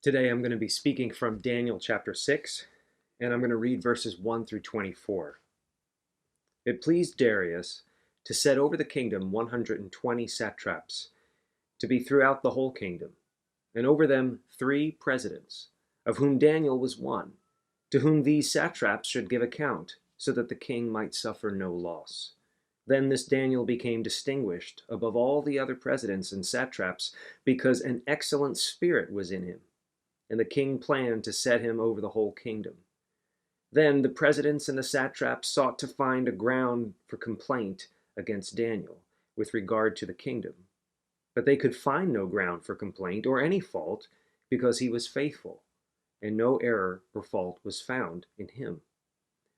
Today I'm going to be speaking from Daniel chapter 6, and I'm going to read verses 1 through 24. It pleased Darius to set over the kingdom 120 satraps, to be throughout the whole kingdom, and over them 3 presidents, of whom Daniel was one, to whom these satraps should give account, so that the king might suffer no loss. Then this Daniel became distinguished above all the other presidents and satraps, because an excellent spirit was in him, and the king planned to set him over the whole kingdom. Then the presidents and the satraps sought to find a ground for complaint against Daniel with regard to the kingdom. But they could find no ground for complaint or any fault, because he was faithful, and no error or fault was found in him.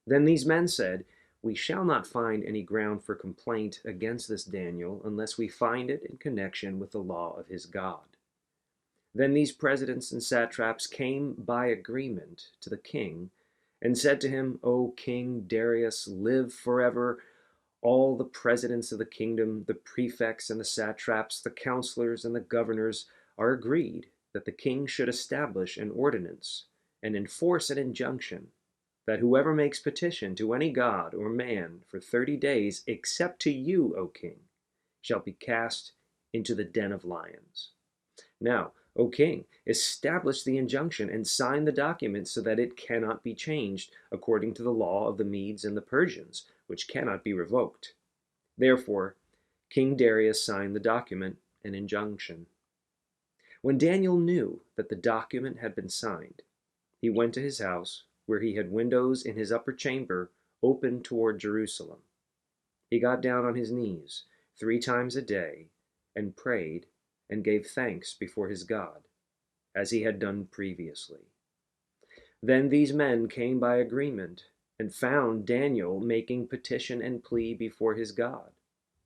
Then these men said, "We shall not find any ground for complaint against this Daniel unless we find it in connection with the law of his God." Then these presidents and satraps came by agreement to the king and said to him, "O King Darius, live forever. All the presidents of the kingdom, the prefects and the satraps, the counselors and the governors are agreed that the king should establish an ordinance and enforce an injunction that whoever makes petition to any god or man for 30 days, except to you, O king, shall be cast into the den of lions. Now, O king, establish the injunction and sign the document so that it cannot be changed according to the law of the Medes and the Persians, which cannot be revoked." Therefore, King Darius signed the document and injunction. When Daniel knew that the document had been signed, he went to his house, where he had windows in his upper chamber open toward Jerusalem. He got down on his knees 3 times a day and prayed and gave thanks before his God, as he had done previously. Then these men came by agreement and found Daniel making petition and plea before his God.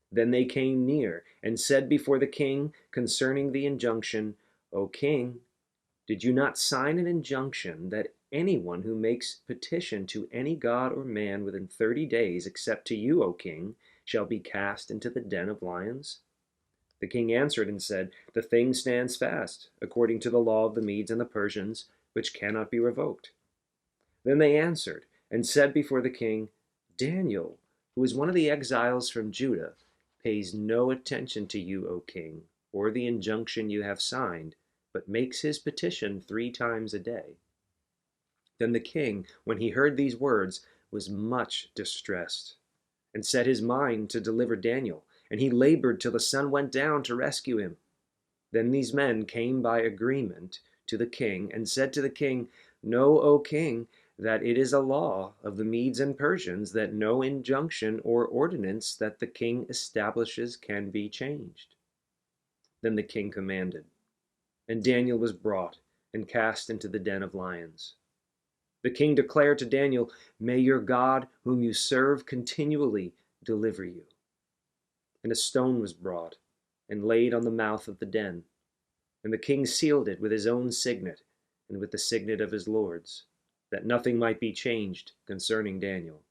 Then they came near and said before the king concerning the injunction, "O king, did you not sign an injunction that anyone who makes petition to any god or man within 30 days, except to you, O king, shall be cast into the den of lions?" The king answered and said, "The thing stands fast, according to the law of the Medes and the Persians, which cannot be revoked." Then they answered and said before the king, "Daniel, who is one of the exiles from Judah, pays no attention to you, O king, or the injunction you have signed, but makes his petition 3 times a day." Then the king, when he heard these words, was much distressed, and set his mind to deliver Daniel, and he labored till the sun went down to rescue him. Then these men came by agreement to the king and said to the king, "Know, O king, that it is a law of the Medes and Persians that no injunction or ordinance that the king establishes can be changed." Then the king commanded, and Daniel was brought and cast into the den of lions. The king declared to Daniel, "May your God, whom you serve continually, deliver you." And a stone was brought and laid on the mouth of the den, and the king sealed it with his own signet and with the signet of his lords, that nothing might be changed concerning Daniel.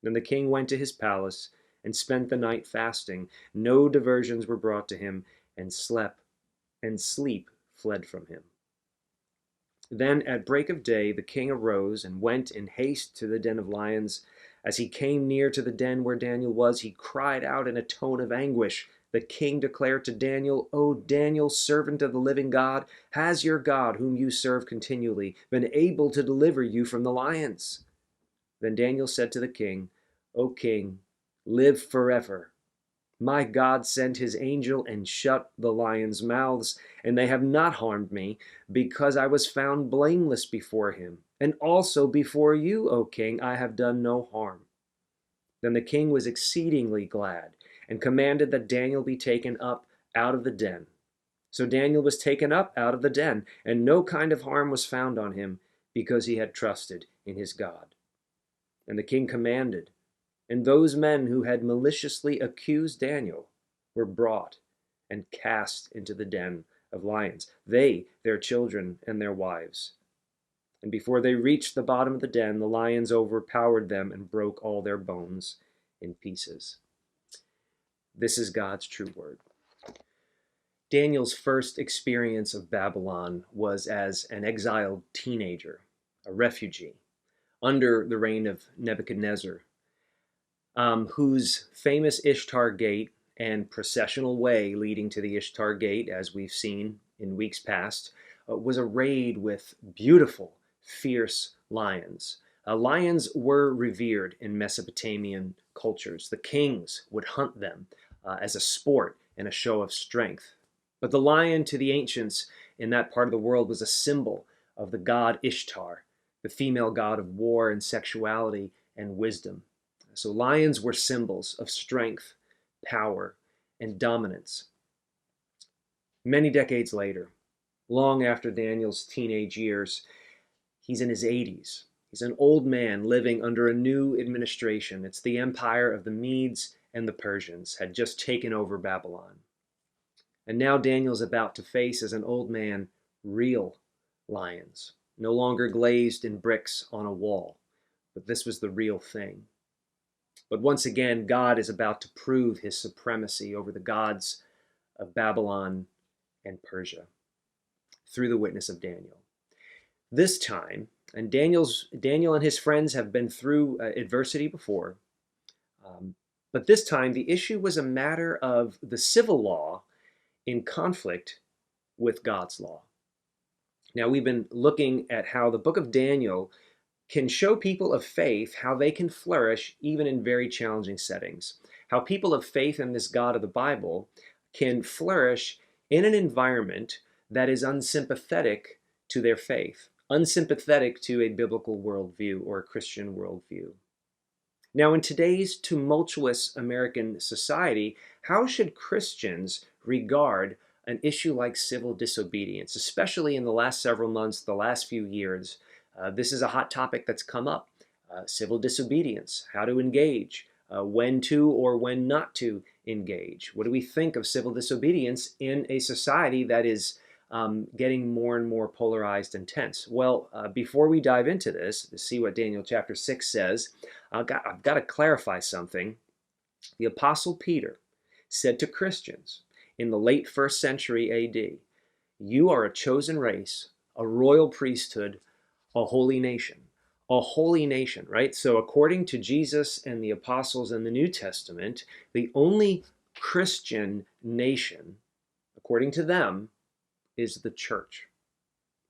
Then the king went to his palace and spent the night fasting. No diversions were brought to him, and sleep fled from him. Then at break of day the king arose and went in haste to the den of lions. As he came near to the den where Daniel was, he cried out in a tone of anguish. The king declared to Daniel, "O Daniel, servant of the living God, has your God, whom you serve continually, been able to deliver you from the lions?" Then Daniel said to the king, "O king, live forever. My God sent his angel and shut the lions' mouths, and they have not harmed me, because I was found blameless before him. And also before you, O king, I have done no harm." Then the king was exceedingly glad, and commanded that Daniel be taken up out of the den. So Daniel was taken up out of the den, and no kind of harm was found on him, because he had trusted in his God. And the king commanded, and those men who had maliciously accused Daniel were brought and cast into the den of lions, they, their children, and their wives. And before they reached the bottom of the den, the lions overpowered them and broke all their bones in pieces. This is God's true word. Daniel's first experience of Babylon was as an exiled teenager, a refugee, under the reign of Nebuchadnezzar, whose famous Ishtar Gate and processional way leading to the Ishtar Gate, as we've seen in weeks past, was arrayed with beautiful, fierce lions. Lions were revered in Mesopotamian cultures. The kings would hunt them as a sport and a show of strength. But the lion to the ancients in that part of the world was a symbol of the god Ishtar, the female god of war and sexuality and wisdom. So lions were symbols of strength, power, and dominance. Many decades later, long after Daniel's teenage years, he's in his 80s. He's an old man living under a new administration. It's the empire of the Medes and the Persians had just taken over Babylon. And now Daniel's about to face, as an old man, real lions, no longer glazed in bricks on a wall. But this was the real thing. But once again, God is about to prove his supremacy over the gods of Babylon and Persia through the witness of Daniel. This time, and Daniel and his friends have been through adversity before, but this time the issue was a matter of the civil law in conflict with God's law. Now, we've been looking at how the book of Daniel can show people of faith how they can flourish even in very challenging settings. How people of faith in this God of the Bible can flourish in an environment that is unsympathetic to their faith, unsympathetic to a biblical worldview or a Christian worldview. Now, in today's tumultuous American society, how should Christians regard an issue like civil disobedience, especially in the last several months, the last few years? This is a hot topic that's come up. Civil disobedience, how to engage, when to or when not to engage. What do we think of civil disobedience in a society that is getting more and more polarized and tense? Well, before we dive into this, to see what Daniel chapter 6 says, I've got to clarify something. The Apostle Peter said to Christians in the late 1st century AD, "You are a chosen race, a royal priesthood, a holy nation." A holy nation, right? So according to Jesus and the apostles in the New Testament, the only Christian nation, according to them, is the church.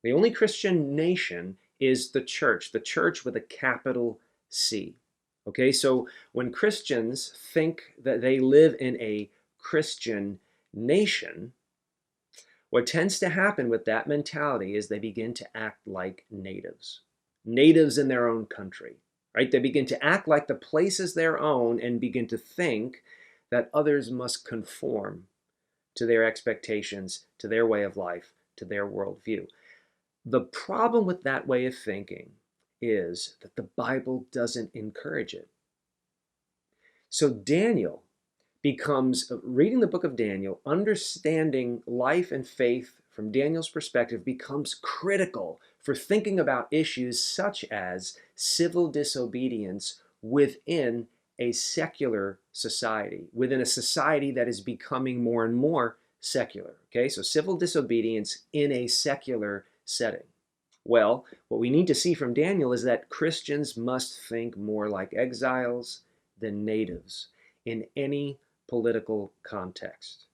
The only Christian nation is the church with a capital C. Okay, so when Christians think that they live in a Christian nation, what tends to happen with that mentality is they begin to act like natives in their own country, right? They begin to act like the place is their own and begin to think that others must conform to their expectations, to their way of life, to their worldview. The problem with that way of thinking is that the Bible doesn't encourage it. So Daniel becomes, reading the book of Daniel, understanding life and faith from Daniel's perspective becomes critical for thinking about issues such as civil disobedience within a secular society, within a society that is becoming more and more secular. Okay, so civil disobedience in a secular setting. Well, what we need to see from Daniel is that Christians must think more like exiles than natives in any political context.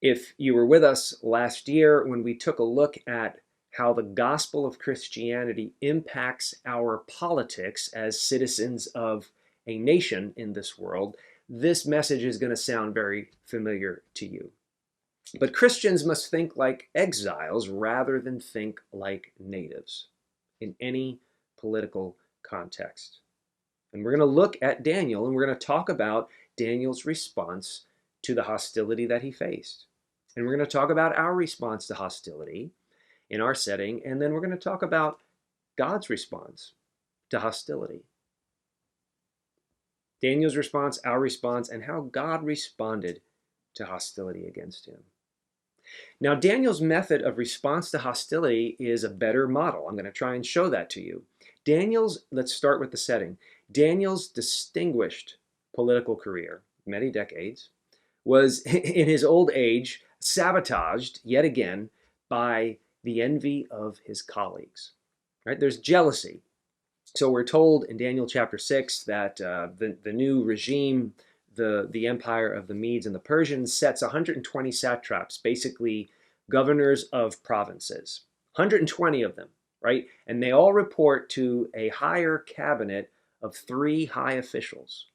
If you were with us last year when we took a look at how the gospel of Christianity impacts our politics as citizens of a nation in this world, this message is going to sound very familiar to you. But Christians must think like exiles rather than think like natives in any political context. And we're going to look at Daniel, and we're going to talk about Daniel's response to the hostility that he faced. And we're going to talk about our response to hostility in our setting, and then we're going to talk about God's response to hostility. Daniel's response, our response, and how God responded to hostility against him. Now, Daniel's method of response to hostility is a better model. I'm going to try and show that to you. Let's start with the setting. Daniel's distinguished political career, many decades, was in his old age sabotaged yet again by the envy of his colleagues. Right? There's jealousy. So we're told in Daniel chapter 6 that the new regime, the empire of the Medes and the Persians, sets 120 satraps, basically governors of provinces. 120 of them, right? And they all report to a higher cabinet of 3 high officials,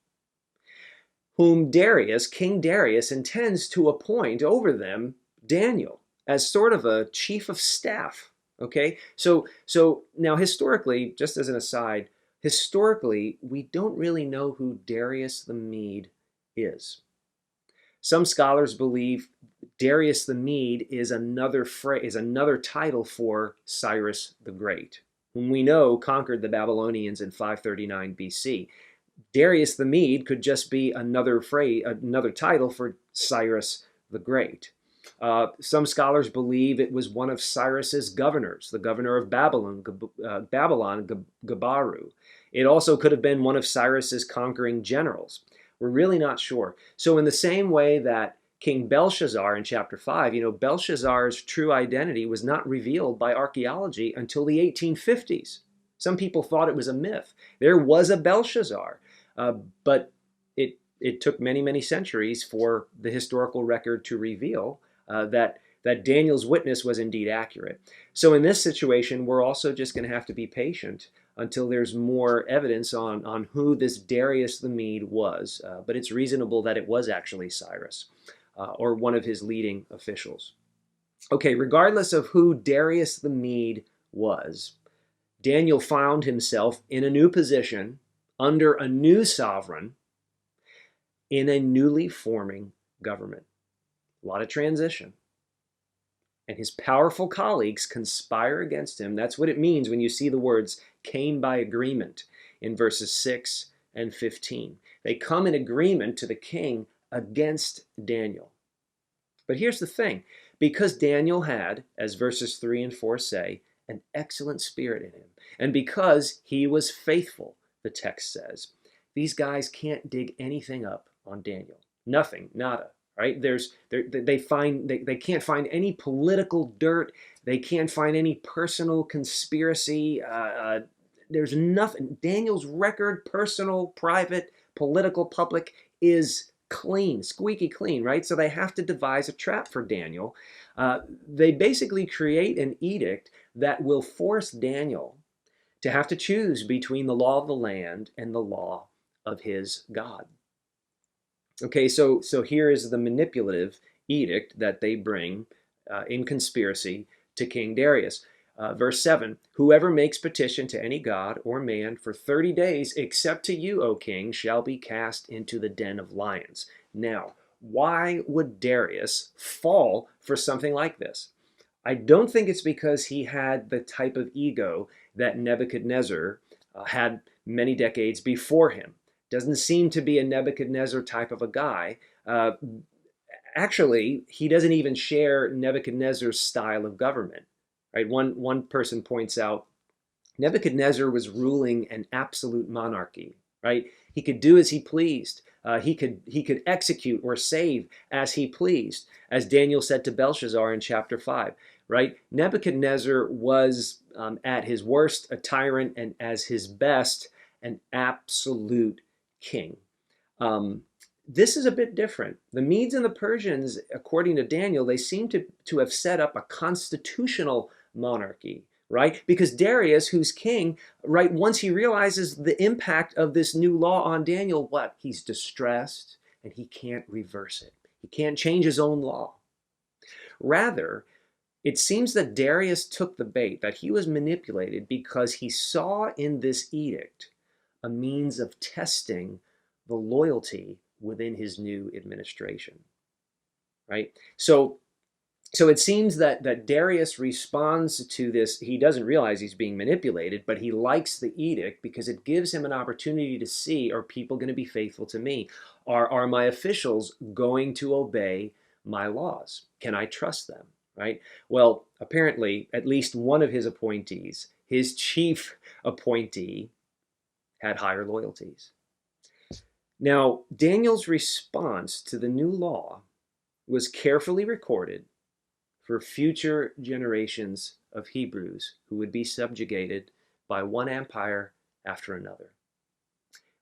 whom Darius, King Darius, intends to appoint over them Daniel as sort of a chief of staff. Okay, so now historically, just as an aside, historically we don't really know who Darius the Mede is. Some scholars believe Darius the Mede is another title for Cyrus the Great, whom we know conquered the Babylonians in 539 BC. Darius the Mede could just be another title for Cyrus the Great. Some scholars believe it was one of Cyrus's governors, the governor of Babylon, Gabaru. It also could have been one of Cyrus's conquering generals. We're really not sure. So in the same way that King Belshazzar in chapter 5, Belshazzar's true identity was not revealed by archaeology until the 1850s. Some people thought it was a myth. There was a Belshazzar, but it took many, many centuries for the historical record to reveal that Daniel's witness was indeed accurate. So in this situation, we're also just going to have to be patient until there's more evidence on who this Darius the Mede was. But it's reasonable that it was actually Cyrus or one of his leading officials. Okay, regardless of who Darius the Mede was, Daniel found himself in a new position under a new sovereign in a newly forming government. A lot of transition. And his powerful colleagues conspire against him. That's what it means when you see the words came by agreement in verses 6 and 15. They come in agreement to the king against Daniel. But here's the thing. Because Daniel had, as verses 3 and 4 say, an excellent spirit in him, and because he was faithful, the text says, these guys can't dig anything up on Daniel. Nothing, nada. Right? They can't find any political dirt. They can't find any personal conspiracy. There's nothing. Daniel's record, personal, private, political, public, is clean, squeaky clean, right? So they have to devise a trap for Daniel. They basically create an edict that will force Daniel to have to choose between the law of the land and the law of his God. Okay, so here is the manipulative edict that they bring in conspiracy to King Darius. Verse 7, whoever makes petition to any god or man for 30 days, except to you, O king, shall be cast into the den of lions. Now, why would Darius fall for something like this? I don't think it's because he had the type of ego that Nebuchadnezzar had many decades before him. Doesn't seem to be a Nebuchadnezzar type of a guy. Actually, he doesn't even share Nebuchadnezzar's style of government. Right? One person points out Nebuchadnezzar was ruling an absolute monarchy. Right? He could do as he pleased. He could execute or save as he pleased, as Daniel said to Belshazzar in chapter 5. Right? Nebuchadnezzar was at his worst a tyrant, and as his best an absolute king. This is a bit different. The Medes and the Persians, according to Daniel, they seem to have set up a constitutional monarchy, right? Because Darius, who's king, right, once he realizes the impact of this new law on Daniel, what? He's distressed and he can't reverse it. He can't change his own law. Rather, it seems that Darius took the bait, that he was manipulated because he saw in this edict a means of testing the loyalty within his new administration, right? So it seems that Darius responds to this. He doesn't realize he's being manipulated, but he likes the edict because it gives him an opportunity to see, are people going to be faithful to me? Are my officials going to obey my laws? Can I trust them, right? Well, apparently, at least one of his appointees, his chief appointee, had higher loyalties. Now, Daniel's response to the new law was carefully recorded for future generations of Hebrews who would be subjugated by one empire after another.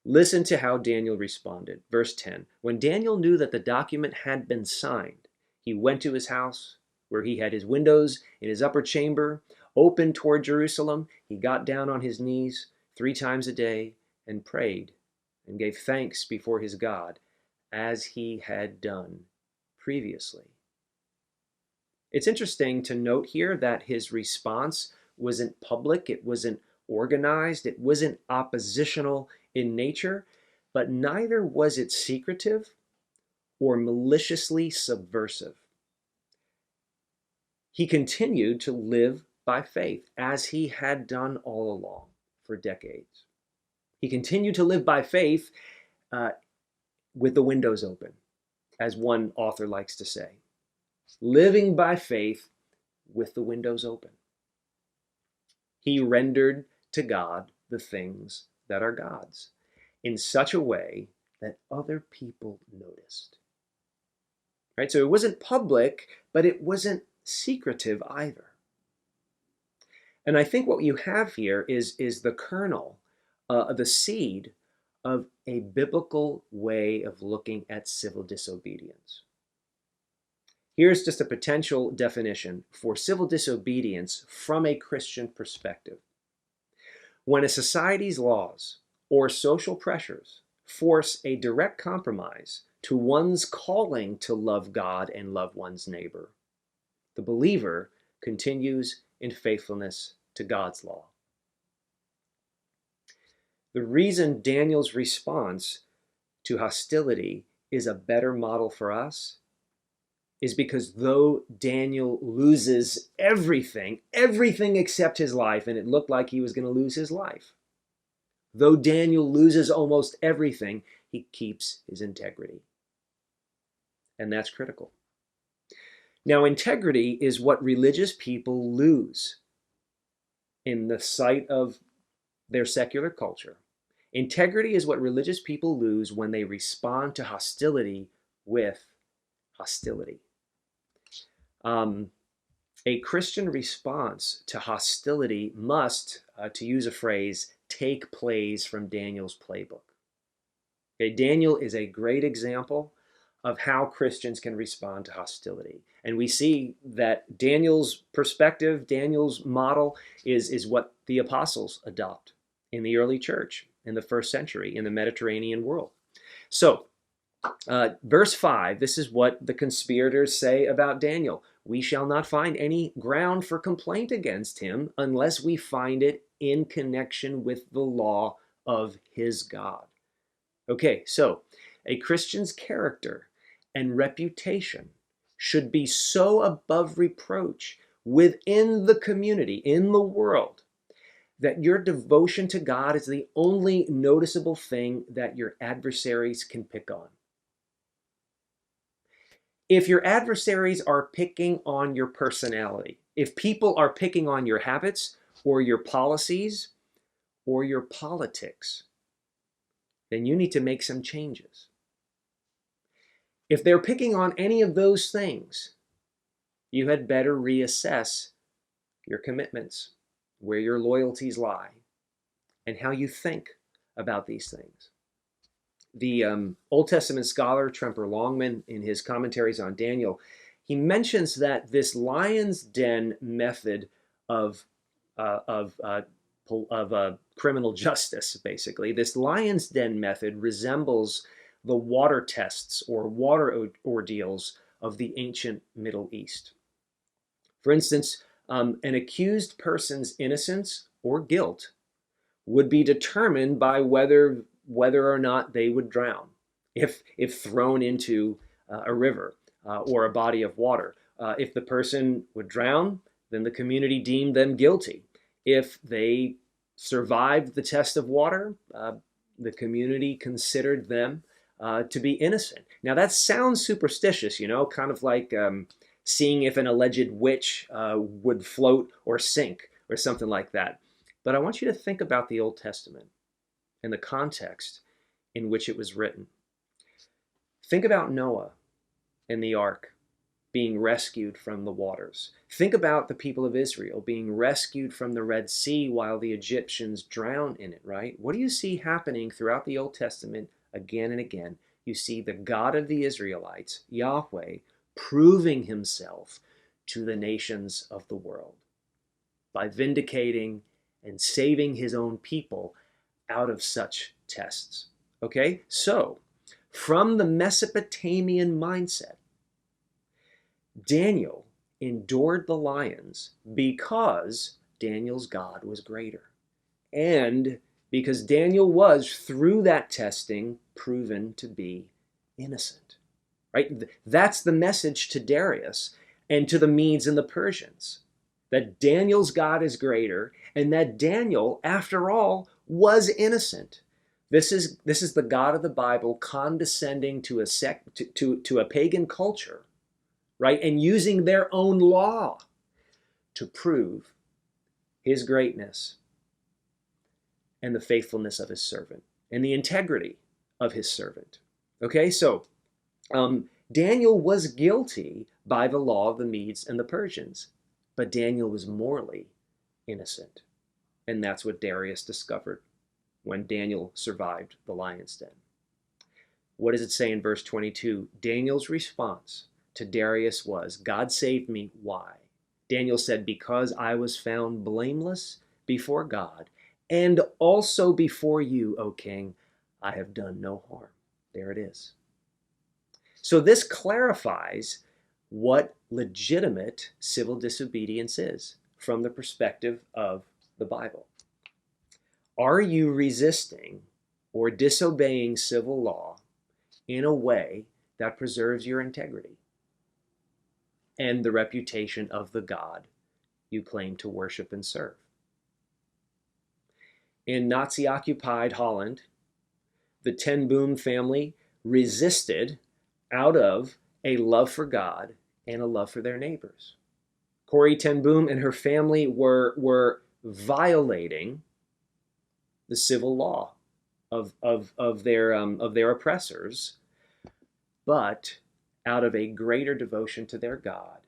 Listen to how Daniel responded. Verse 10, when Daniel knew that the document had been signed, he went to his house, where he had his windows in his upper chamber open toward Jerusalem. He got down on his knees 3 times a day and prayed and gave thanks before his God, as he had done previously. It's interesting to note here that his response wasn't public, it wasn't organized, it wasn't oppositional in nature, but neither was it secretive or maliciously subversive. He continued to live by faith, as he had done all along for decades. He continued to live by faith with the windows open, as one author likes to say. Living by faith with the windows open. He rendered to God the things that are God's in such a way that other people noticed. Right? So it wasn't public, but it wasn't secretive either. And I think what you have here is the kernel, the seed of a biblical way of looking at civil disobedience. Here's just a potential definition for civil disobedience from a Christian perspective. When a society's laws or social pressures force a direct compromise to one's calling to love God and love one's neighbor, the believer continues in faithfulness to God's law. The reason Daniel's response to hostility is a better model for us is because though Daniel loses everything except his life, and it looked like he was going to lose his life, though Daniel loses almost everything, he keeps his integrity. And that's critical. Now, integrity is what religious people lose in the sight of their secular culture. Integrity is what religious people lose when they respond to hostility with hostility. A Christian response to hostility must, to use a phrase, take plays from Daniel's playbook. Okay, Daniel is a great example of how Christians can respond to hostility. And we see that Daniel's perspective, Daniel's model is what the apostles adopt in the early church in the first century in the Mediterranean world. So, verse 5, this is what the conspirators say about Daniel. We shall not find any ground for complaint against him unless we find it in connection with the law of his God. Okay, so a Christian's character and reputation should be so above reproach within the community, in the world, that your devotion to God is the only noticeable thing that your adversaries can pick on. If your adversaries are picking on your personality, if people are picking on your habits or your policies or your politics, then you need to make some changes. If they're picking on any of those things, you had better reassess your commitments, where your loyalties lie, and how you think about these things. The Old Testament scholar Tremper Longman, in his commentaries on Daniel, he mentions that this lion's den method of criminal justice, basically, this lion's den method resembles the water tests or water ordeals of the ancient Middle East. For instance, an accused person's innocence or guilt would be determined by whether or not they would drown if thrown into a river or a body of water. If the person would drown, then the community deemed them guilty. If they survived the test of water, the community considered them to be innocent. Now that sounds superstitious, kind of like seeing if an alleged witch would float or sink or something like that. But I want you to think about the Old Testament and the context in which it was written. Think about Noah and the ark being rescued from the waters. Think about the people of Israel being rescued from the Red Sea while the Egyptians drown in it, right? What do you see happening throughout the Old Testament again and again? You see the God of the Israelites, Yahweh, proving himself to the nations of the world by vindicating and saving his own people out of such tests. Okay? So, from the Mesopotamian mindset, Daniel endured the lions because Daniel's God was greater. And because Daniel was, through that testing, proven to be innocent. Right? That's the message to Darius and to the Medes and the Persians. That Daniel's God is greater, and that Daniel, after all, was innocent. This is the God of the Bible condescending to a pagan culture, right? And using their own law to prove his greatness and the faithfulness of his servant and the integrity of his servant. Okay, so Daniel was guilty by the law of the Medes and the Persians, but Daniel was morally innocent. And that's what Darius discovered when Daniel survived the lion's den. What does it say in verse 22? Daniel's response to Darius was, God saved me. Why? Daniel said, because I was found blameless before God and also before you, O king. I have done no harm. There it is. So this clarifies what legitimate civil disobedience is from the perspective of the Bible. Are you resisting or disobeying civil law in a way that preserves your integrity and the reputation of the God you claim to worship and serve? In Nazi-occupied Holland, the Ten Boom family resisted out of a love for God and a love for their neighbors. Corrie Ten Boom and her family were violating the civil law of their oppressors, but out of a greater devotion to their God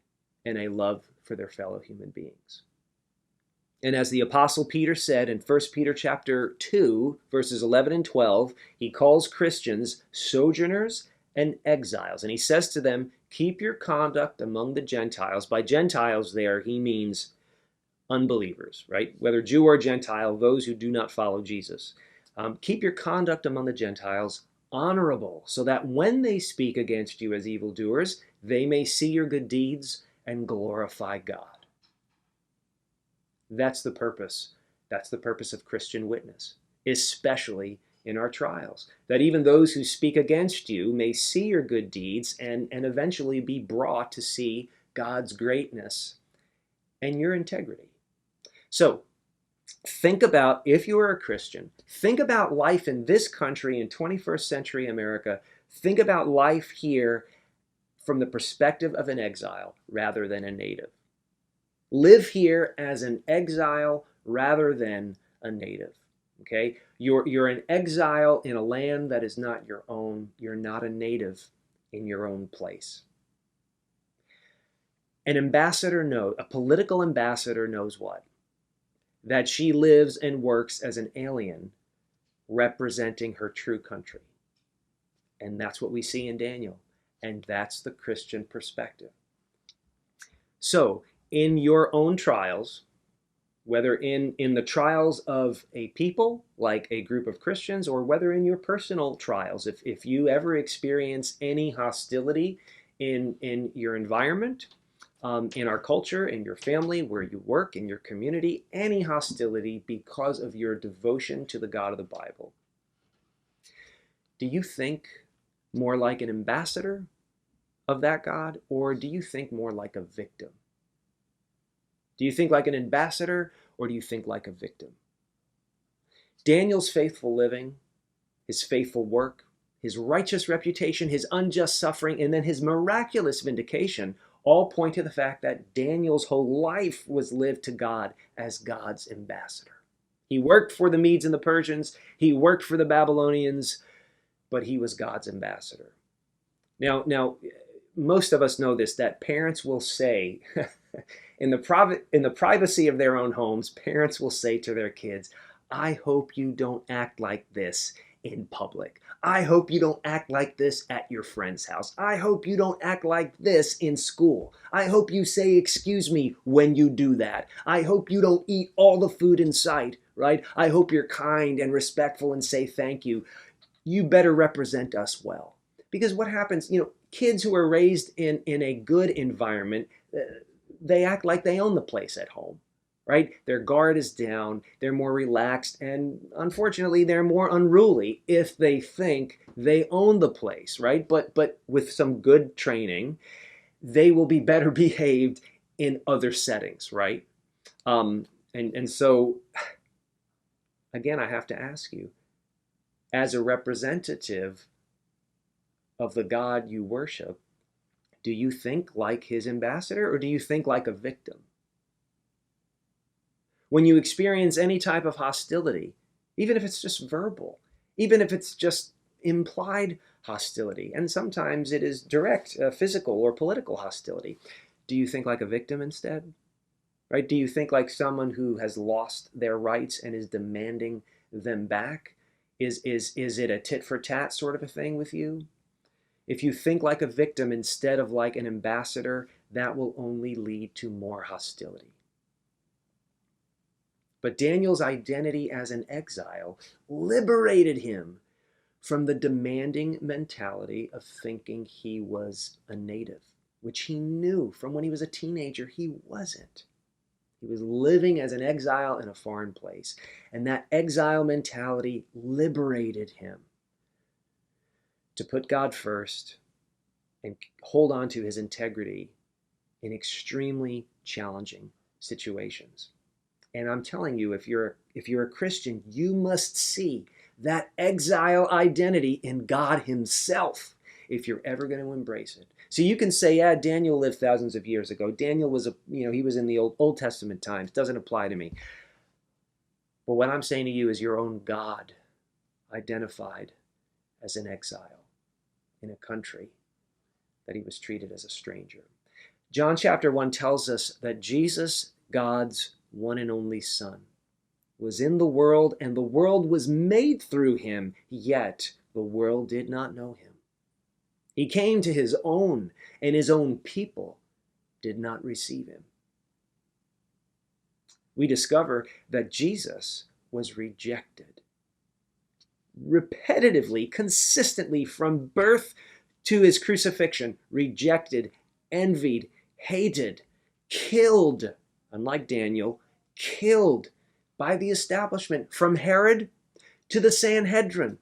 and a love for their fellow human beings. And as the Apostle Peter said in 1 Peter chapter 2, verses 11 and 12, he calls Christians sojourners and exiles. And he says to them, keep your conduct among the Gentiles. By Gentiles there, he means unbelievers, right? Whether Jew or Gentile, those who do not follow Jesus. Keep your conduct among the Gentiles honorable, so that when they speak against you as evildoers, they may see your good deeds and glorify God. That's the purpose. That's the purpose of Christian witness, especially in our trials. That even those who speak against you may see your good deeds and eventually be brought to see God's greatness and your integrity. So, think about, if you are a Christian, think about life in this country in 21st century America. Think about life here from the perspective of an exile rather than a native. Live here as an exile rather than a native. Okay? You're an exile in a land that is not your own. You're not a native in your own place. An ambassador knows, a political ambassador knows what? That she lives and works as an alien representing her true country. And that's what we see in Daniel. And that's the Christian perspective. So, in your own trials, whether in the trials of a people, like a group of Christians, or whether in your personal trials, if you ever experience any hostility in your environment, in our culture, in your family, where you work, in your community, any hostility because of your devotion to the God of the Bible, do you think more like an ambassador of that God, or do you think more like a victim? Do you think like an ambassador, or do you think like a victim? Daniel's faithful living, his faithful work, his righteous reputation, his unjust suffering, and then his miraculous vindication all point to the fact that Daniel's whole life was lived to God as God's ambassador. He worked for the Medes and the Persians, he worked for the Babylonians, but he was God's ambassador. Now, most of us know this, that parents will say, in the privacy of their own homes, parents will say to their kids, I hope you don't act like this in public. I hope you don't act like this at your friend's house. I hope you don't act like this in school. I hope you say excuse me when you do that. I hope you don't eat all the food in sight, right? I hope you're kind and respectful and say thank you. You better represent us well. Because what happens, kids who are raised in a good environment, they act like they own the place at home, right? Their guard is down, they're more relaxed, and unfortunately, they're more unruly if they think they own the place, right? But with some good training, they will be better behaved in other settings, right? And so, again, I have to ask you, as a representative of the God you worship, do you think like his ambassador, or do you think like a victim? When you experience any type of hostility, even if it's just verbal, even if it's just implied hostility, and sometimes it is direct physical or political hostility, do you think like a victim instead? Right? Do you think like someone who has lost their rights and is demanding them back? Is it a tit for tat sort of a thing with you? If you think like a victim instead of like an ambassador, that will only lead to more hostility. But Daniel's identity as an exile liberated him from the demanding mentality of thinking he was a native, which he knew from when he was a teenager he wasn't. He was living as an exile in a foreign place, and that exile mentality liberated him to put God first and hold on to his integrity in extremely challenging situations. And I'm telling you, if you're a Christian, you must see that exile identity in God himself if you're ever going to embrace it. So you can say, yeah, Daniel lived thousands of years ago. Daniel was he was in the Old Testament times. Doesn't apply to me. But what I'm saying to you is your own God identified as an exile in a country that he was treated as a stranger. John chapter 1 tells us that Jesus, God's one and only Son, was in the world, and the world was made through him, yet the world did not know him. He came to his own, and his own people did not receive him. We discover that Jesus was rejected repetitively, consistently, from birth to his crucifixion, rejected, envied, hated, killed, unlike Daniel, killed by the establishment, from Herod to the Sanhedrin.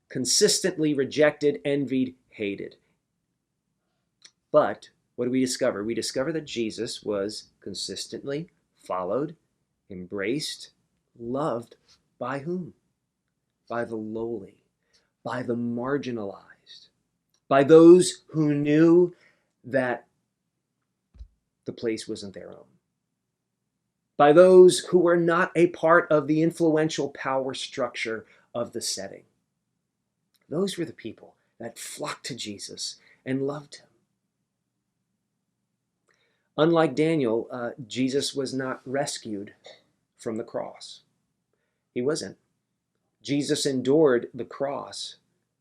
Consistently rejected, envied, hated. But what do we discover? We discover that Jesus was consistently followed, embraced, loved by whom? By the lowly, by the marginalized, by those who knew that the place wasn't their own, by those who were not a part of the influential power structure of the setting. Those were the people that flocked to Jesus and loved him. Unlike Daniel, Jesus was not rescued from the cross. He wasn't. Jesus endured the cross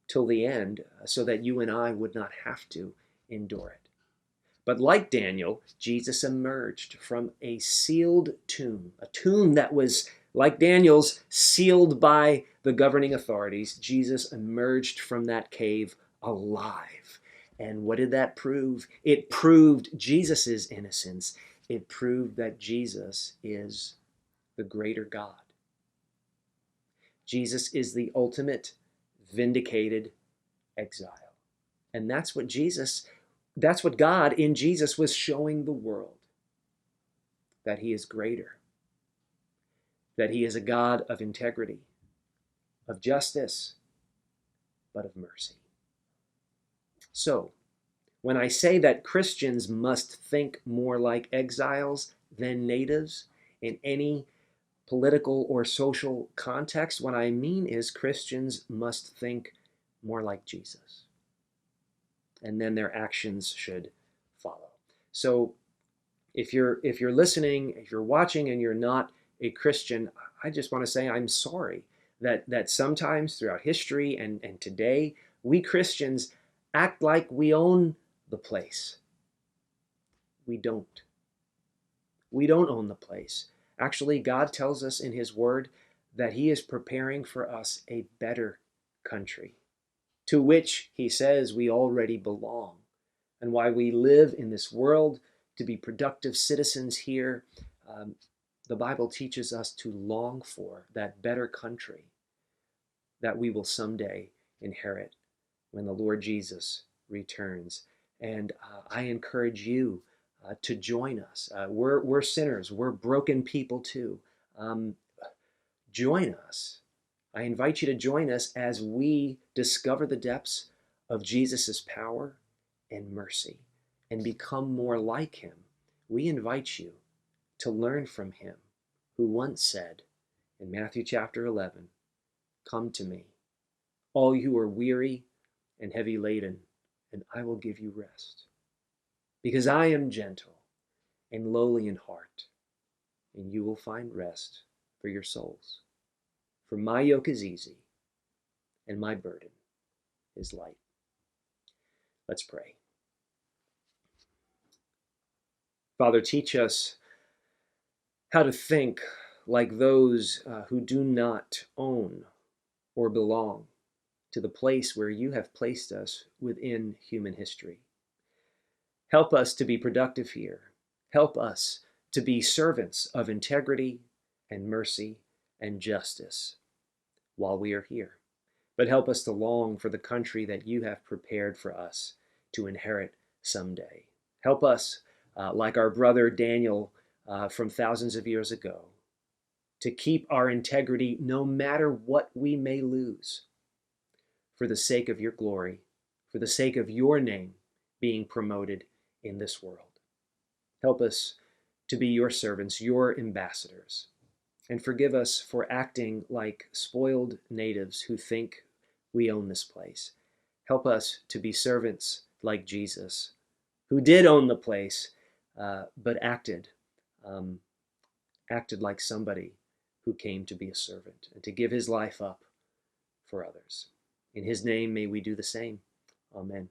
till the end so that you and I would not have to endure it. But like Daniel, Jesus emerged from a sealed tomb, a tomb that was, like Daniel's, sealed by the governing authorities. Jesus emerged from that cave alive. And what did that prove? It proved Jesus' innocence. It proved that Jesus is the greater God. Jesus is the ultimate vindicated exile. And that's what God in Jesus was showing the world. That he is greater. That he is a God of integrity, of justice, but of mercy. So, when I say that Christians must think more like exiles than natives in any political or social context, what I mean is Christians must think more like Jesus. and then their actions should follow. So if you're listening, if you're watching and you're not a Christian, I just want to say I'm sorry that sometimes throughout history and today, we Christians act like we own the place. We don't. We don't own the place. Actually, God tells us in His Word that He is preparing for us a better country, to which He says we already belong, and why we live in this world to be productive citizens here. The Bible teaches us to long for that better country that we will someday inherit when the Lord Jesus returns. And I encourage you to join us. We're sinners. We're broken people too. Join us. I invite you to join us as we discover the depths of Jesus' power and mercy and become more like Him. We invite you to learn from Him who once said in Matthew chapter 11, "Come to me, all you who are weary and heavy laden, and I will give you rest. Because I am gentle and lowly in heart, and you will find rest for your souls. For my yoke is easy, and my burden is light." Let's pray. Father, teach us how to think like those who do not own or belong to the place where you have placed us within human history. Help us to be productive here. Help us to be servants of integrity and mercy and justice while we are here. But help us to long for the country that you have prepared for us to inherit someday. Help us, like our brother Daniel from thousands of years ago, to keep our integrity no matter what we may lose, for the sake of your glory, for the sake of your name being promoted in this world. Help us to be your servants, your ambassadors, and forgive us for acting like spoiled natives who think we own this place. Help us to be servants like Jesus, who did own the place, but acted like somebody who came to be a servant and to give his life up for others. In his name, may we do the same. Amen.